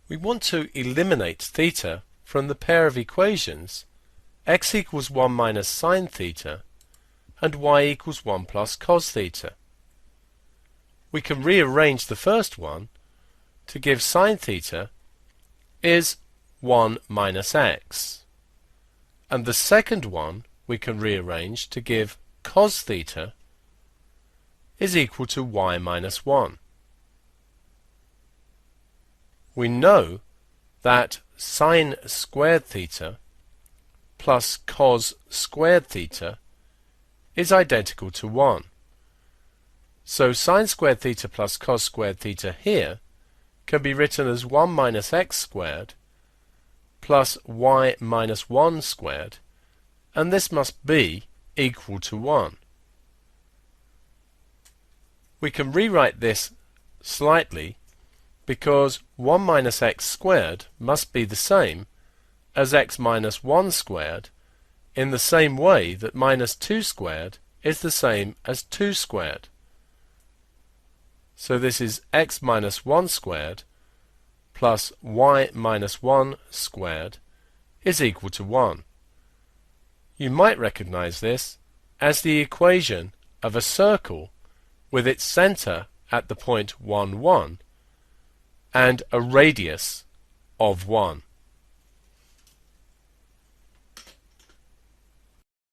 We want to eliminate theta from the pair of equations x equals 1 minus sine theta and y equals 1 plus cos theta. We can rearrange the first one to give sine theta is 1 minus x, and the second one we can rearrange to give cos theta is equal to y minus 1. We know that sine squared theta plus cos squared theta is identical to 1. So sine squared theta plus cos squared theta here can be written as 1 minus x squared plus y minus 1 squared, and this must be equal to 1. We can rewrite this slightly because 1 minus x squared must be the same as x minus 1 squared in the same way that minus 2 squared is the same as 2 squared. So this is x minus 1 squared plus y minus 1 squared is equal to 1. You might recognize this as the equation of a circle with its center at the point 1, 1 and a radius of 1.